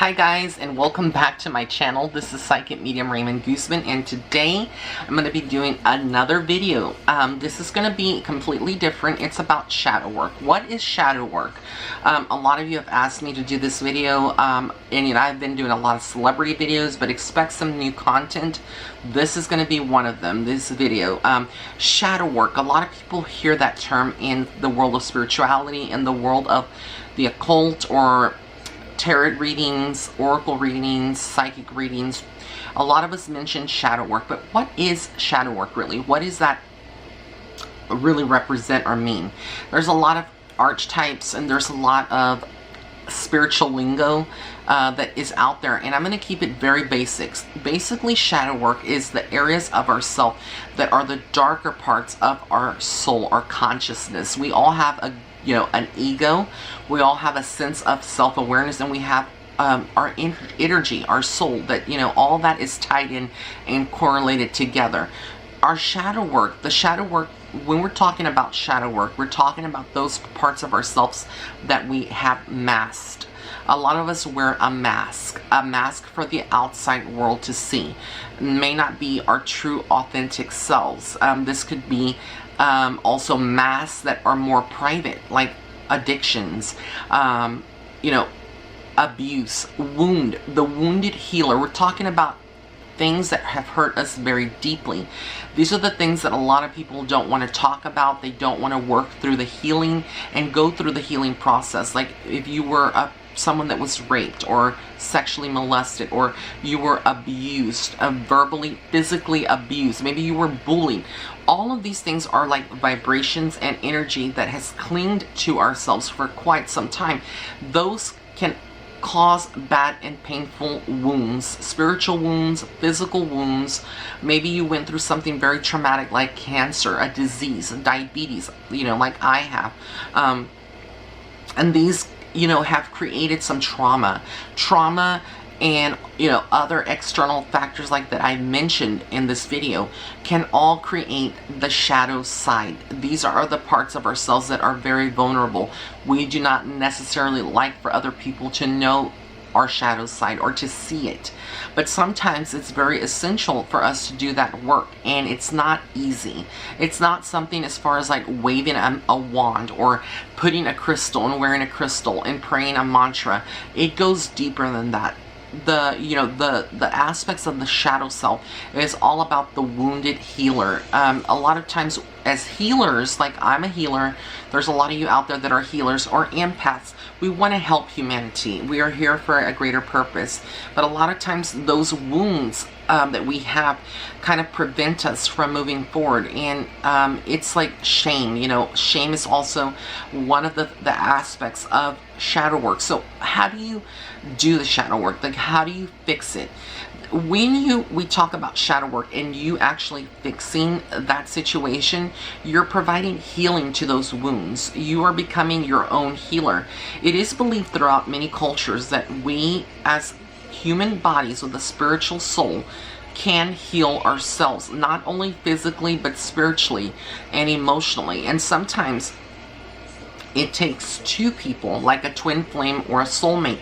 Hi guys, and welcome back to my channel. This is Psychic Medium Raymond Guzman, and today I'm going to be doing another video. This is going to be completely different. It's about shadow work. What is shadow work? A lot of you have asked me to do this video, and I've been doing a lot of celebrity videos, but expect some new content. This is going to be one of them, this video. Shadow work. A lot of people hear that term in the world of spirituality, in the world of the occult, or tarot readings, oracle readings, psychic readings. A lot of us mention shadow work, but what is shadow work really? What does that really represent or mean? There's a lot of archetypes and there's a lot of spiritual lingo that is out there, and I'm going to keep it very basics. Basically, shadow work is the areas of ourself that are the darker parts of our soul, our consciousness. We all have an ego. We all have a sense of self-awareness, and we have our energy, our soul, that, all that is tied in and correlated together. Our shadow work, the shadow work, when we're talking about shadow work, we're talking about those parts of ourselves that we have masked. A lot of us wear a mask for the outside world to see. It may not be our true authentic selves. This could be also masks that are more private, like addictions, abuse, the wounded healer. We're talking about things that have hurt us very deeply. These are the things that a lot of people don't want to talk about. They don't want to work through the healing and go through the healing process. Like if you were someone that was raped or sexually molested, or you were abused, verbally, physically abused, maybe you were bullied. All of these things are like vibrations and energy that has clinged to ourselves for quite some time. Those can cause bad and painful wounds, spiritual wounds, physical wounds. Maybe you went through something very traumatic like cancer, a disease, diabetes, like I have. And these have created some trauma and other external factors like that I mentioned in this video can all create the shadow side. These are the parts of ourselves that are very vulnerable. We do not necessarily like for other people to know our shadow side or to see it, but sometimes it's very essential for us to do that work, and it's not easy. It's not something as far as like waving a wand or putting a crystal and wearing a crystal and praying a mantra. It goes deeper than that. The aspects of the shadow self is all about the wounded healer. A lot of times as healers, like I'm a healer, there's a lot of you out there that are healers or empaths. We want to help humanity. We are here for a greater purpose. But a lot of times those wounds that we have kind of prevent us from moving forward. And it's like shame. Shame is also one of the aspects of shadow work. So how do you do the shadow work? Like, how do you fix it? When we talk about shadow work and you actually fixing that situation, you're providing healing to those wounds. You are becoming your own healer. It is believed throughout many cultures that we as human bodies with a spiritual soul can heal ourselves, not only physically but spiritually and emotionally. And sometimes it takes two people, like a twin flame or a soulmate,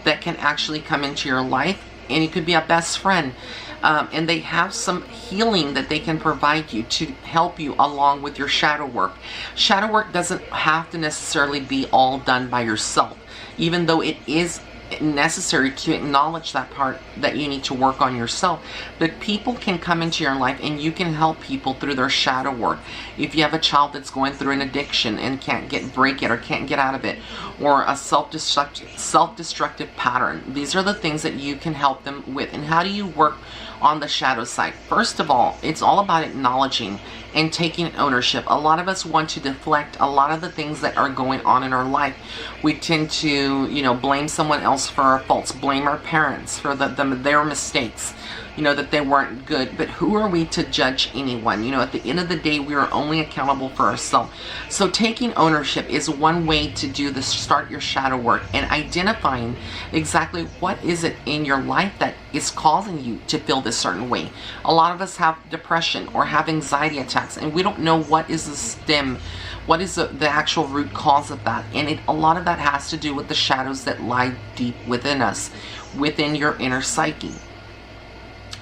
that can actually come into your life. And it could be a best friend, and they have some healing that they can provide you to help you along with your shadow work. Shadow work doesn't have to necessarily be all done by yourself, even though it is necessary to acknowledge that part that you need to work on yourself. But people can come into your life and you can help people through their shadow work. If you have a child that's going through an addiction and can't break it or can't get out of it, or a self-destructive pattern, these are the things that you can help them with. And how do you work on the shadow side? First of all, it's all about acknowledging and taking ownership. A lot of us want to deflect a lot of the things that are going on in our life. We tend to, blame someone else for our faults, blame our parents for their mistakes, that they weren't good. But who are we to judge anyone? At the end of the day, we are only accountable for ourselves. So taking ownership is one way to do this. Start your shadow work and identifying exactly what is it in your life that is causing you to feel this certain way. A lot of us have depression or have anxiety attacks, and we don't know what is the stem, what is the actual root cause of that. And a lot of that has to do with the shadows that lie deep within us, within your inner psyche.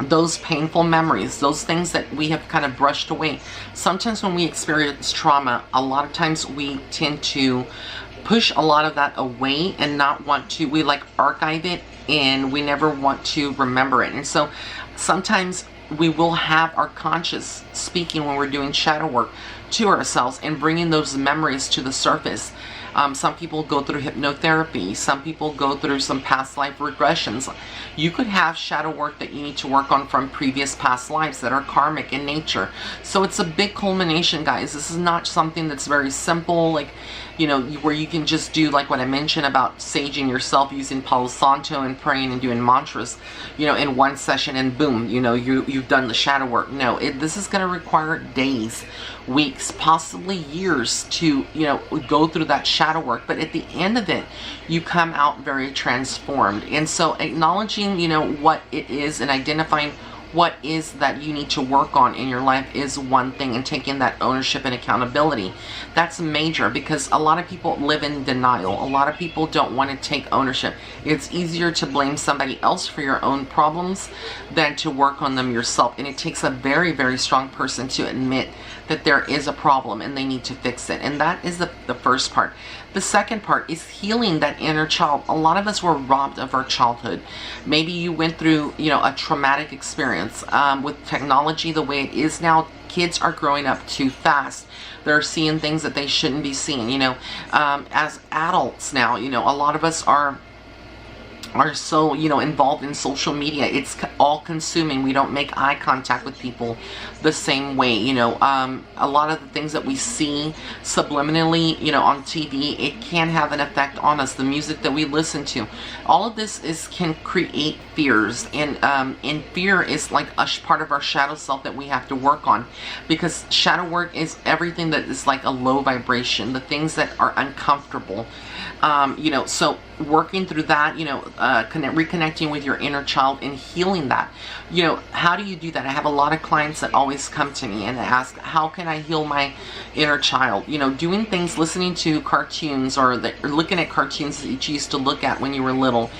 Those painful memories, those things that we have kind of brushed away. Sometimes when we experience trauma, a lot of times we tend to push a lot of that away and not want to, we like archive it, and we never want to remember it. And so sometimes we will have our conscious speaking when we're doing shadow work to ourselves and bringing those memories to the surface. Some people go through hypnotherapy. Some people go through some past life regressions. You could have shadow work that you need to work on from previous past lives that are karmic in nature. So it's a big culmination, guys. This is not something that's very simple, like, where you can just do like what I mentioned about saging yourself using Palo Santo and praying and doing mantras, in one session, and boom, you've done the shadow work. No, this is going to require days, weeks, possibly years to, go through that shadow work. But at the end of it, you come out very transformed. And so acknowledging, what it is and identifying what is that you need to work on in your life is one thing, and taking that ownership and accountability. That's major, because a lot of people live in denial. A lot of people don't want to take ownership. It's easier to blame somebody else for your own problems than to work on them yourself. And it takes a very, very strong person to admit that there is a problem and they need to fix it. And that is the first part. The second part is healing that inner child. A lot of us were robbed of our childhood. Maybe you went through, a traumatic experience. With technology the way it is now, kids are growing up too fast. They're seeing things that they shouldn't be seeing. As adults now, a lot of us are so, involved in social media. It's all consuming. We don't make eye contact with people the same way. A lot of the things that we see subliminally, on TV, it can have an effect on us. The music that we listen to, all of this can create fears, and fear is like a part of our shadow self that we have to work on, because shadow work is everything that is like a low vibration, the things that are uncomfortable. So working through that, reconnecting with your inner child and healing that. How do you do that? I have a lot of clients that always come to me and ask, how can I heal my inner child? Doing things, listening to cartoons, or looking at cartoons that you used to look at when you were little,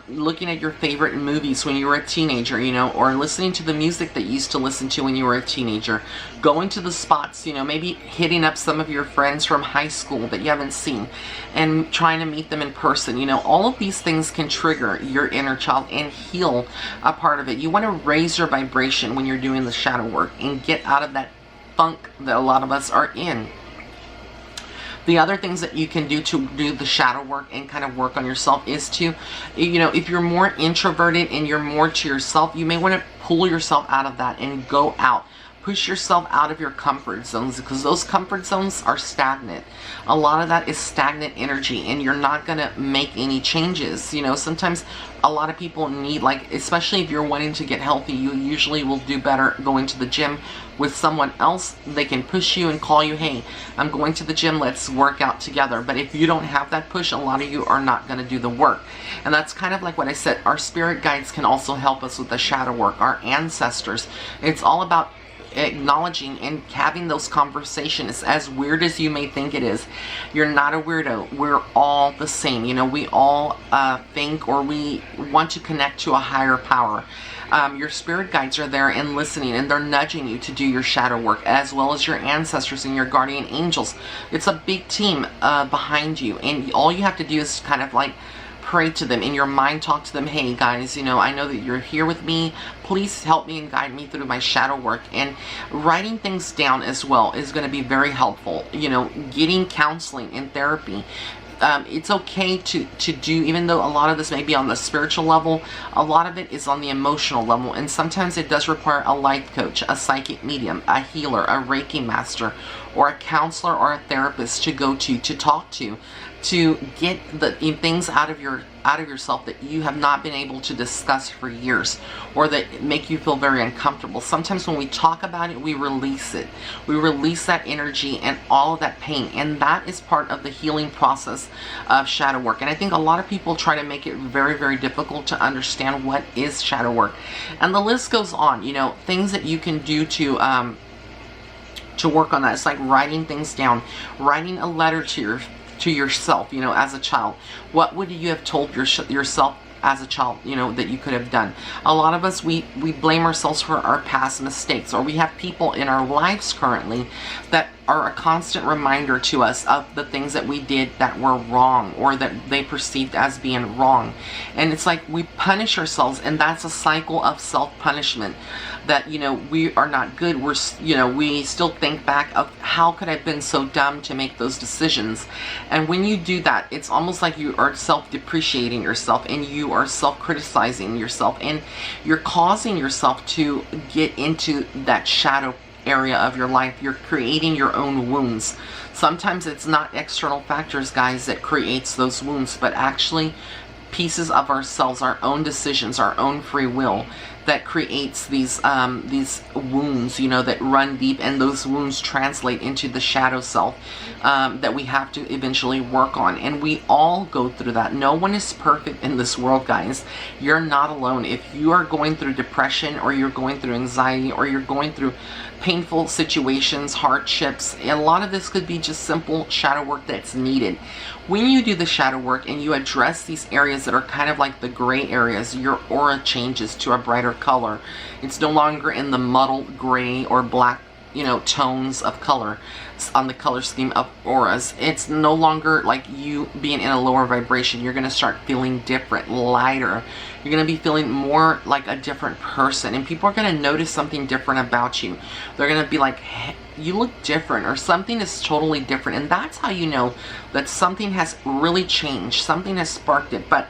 looking at your favorite movies when you were a teenager, or listening to the music that you used to listen to when you were a teenager, going to the spots, maybe hitting up some of your friends from high school that you haven't seen and trying to meet them in person. All of these things can trigger your inner child and heal a part of it. You want to raise your vibration when you're doing the shadow work and get out of that funk that a lot of us are in. The other things that you can do to do the shadow work and kind of work on yourself is to, if you're more introverted and you're more to yourself, you may want to pull yourself out of that and go out. Push yourself out of your comfort zones, because those comfort zones are stagnant. A lot of that is stagnant energy, and you're not going to make any changes. Sometimes a lot of people need, like, especially if you're wanting to get healthy, you usually will do better going to the gym with someone else. They can push you and call you, hey, I'm going to the gym, let's work out together. But if you don't have that push, a lot of you are not going to do the work. And that's kind of like what I said. Our spirit guides can also help us with the shadow work. Our ancestors. It's all about acknowledging and having those conversations. As weird as you may think it is, you're not a weirdo. We're all the same. We all think, or we want to connect to a higher power. Your spirit guides are there and listening, and they're nudging you to do your shadow work, as well as your ancestors and your guardian angels. It's a big team behind you, and all you have to do is kind of like pray to them in your mind, talk to them, hey guys, I know that you're here with me, please help me and guide me through my shadow work. And writing things down as well is going to be very helpful. Getting counseling and therapy, it's okay to do, even though a lot of this may be on the spiritual level, a lot of it is on the emotional level, and sometimes it does require a life coach, a psychic medium, a healer, a Reiki master, or a counselor or a therapist to go to talk to to get the things out of yourself that you have not been able to discuss for years, or that make you feel very uncomfortable. Sometimes when we talk about it, we release it. We release that energy and all of that pain, and that is part of the healing process of shadow work. And I think a lot of people try to make it very, very difficult to understand what is shadow work. And the list goes on, you know, things that you can do to work on that. It's like writing things down, writing a letter to yourself, you know, as a child. What would you have told yourself as a child, you know, that you could have done? A lot of us, we blame ourselves for our past mistakes, or we have people in our lives currently that are a constant reminder to us of the things that we did that were wrong, or that they perceived as being wrong. And it's like we punish ourselves, and that's a cycle of self-punishment, that, you know, we are not good. We're, you know, we still think back of how could I have been so dumb to make those decisions. And when you do that, it's almost like you are self-depreciating yourself, and you are self-criticizing yourself, and you're causing yourself to get into that shadow area of your life. You're creating your own wounds. Sometimes it's not external factors, guys, that creates those wounds, but actually pieces of ourselves, our own decisions, our own free will, that creates these wounds, you know, that run deep, and those wounds translate into the shadow self that we have to eventually work on. And we all go through that. No one is perfect in this world, guys. You're not alone. If you are going through depression, or you're going through anxiety, or you're going through painful situations, hardships, a lot of this could be just simple shadow work that's needed. When you do the shadow work and you address these areas that are kind of like the gray areas, your aura changes to a brighter color. It's no longer in the muddled gray or black, you know, tones of color on the color scheme of auras. It's no longer like you being in a lower vibration. You're going to start feeling different, lighter. You're going to be feeling more like a different person, and people are going to notice something different about you. They're going to be like, hey, you look different, or something is totally different. And that's how you know that something has really changed. Something has sparked it. But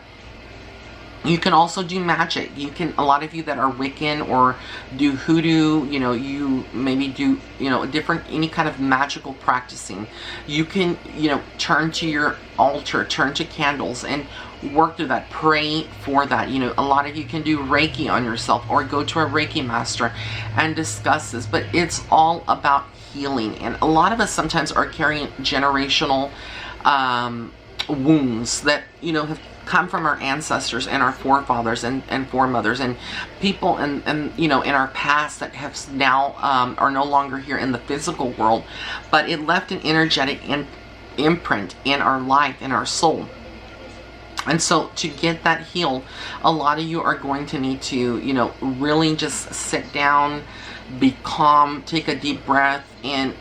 you can also do magic. You can, a lot of you that are Wiccan or do hoodoo, you know, you maybe do, you know, any kind of magical practicing. You can, you know, turn to your altar, turn to candles, and work through that, pray for that. You know, a lot of you can do Reiki on yourself, or go to a Reiki master and discuss this. But it's all about healing. And a lot of us sometimes are carrying generational wounds that, you know, have come from our ancestors and our forefathers and foremothers, and people and you know, in our past that have now are no longer here in the physical world, but it left an energetic imprint in our life, in our soul. And so to get that healed, a lot of you are going to need to, you know, really just sit down, be calm, take a deep breath, and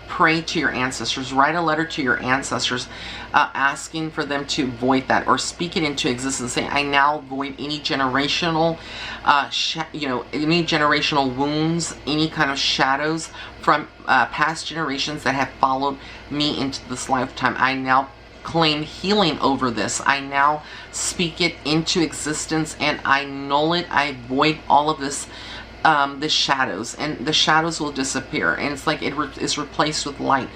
pray to your ancestors. Write a letter to your ancestors, asking for them to void that, or speak it into existence. Say, I now void any generational, you know, any generational wounds, any kind of shadows from past generations that have followed me into this lifetime. I now claim healing over this. I now speak it into existence, and I null it. I void all of this, the shadows, and the shadows will disappear, and it's like it is replaced with light.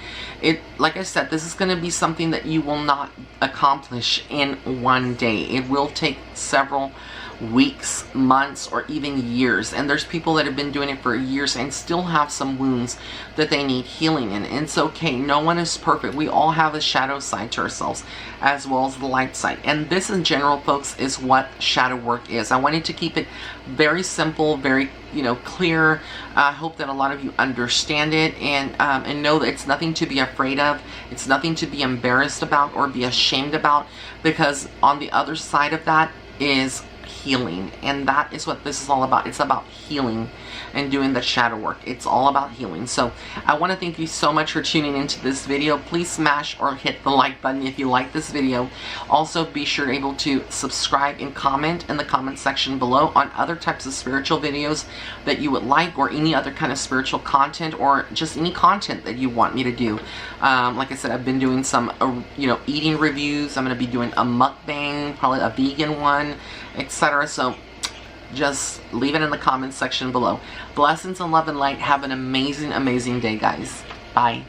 Like I said, this is going to be something that you will not accomplish in one day. It will take several weeks, months, or even years. And there's people that have been doing it for years and still have some wounds that they need healing in. And it's okay. No one is perfect. We all have a shadow side to ourselves, as well as the light side. And this in general, folks, is what shadow work is. I wanted to keep it very simple, very, you know, clear. I hope that a lot of you understand it, and know that it's nothing to be afraid of. It's nothing to be embarrassed about or be ashamed about, because on the other side of that is healing, and that is what this is all about. It's about healing and doing the shadow work. It's all about healing. So I want to thank you so much for tuning into this video. Please smash or hit the like button if you like this video. Also, be sure to able to subscribe and comment in the comment section below on other types of spiritual videos that you would like, or any other kind of spiritual content, or just any content that you want me to do. Like I said, I've been doing some you know, eating reviews. I'm going to be doing a mukbang, probably a vegan one, etc. So just leave it in the comments section below. Blessings and love and light. Have an amazing, amazing day, guys. Bye.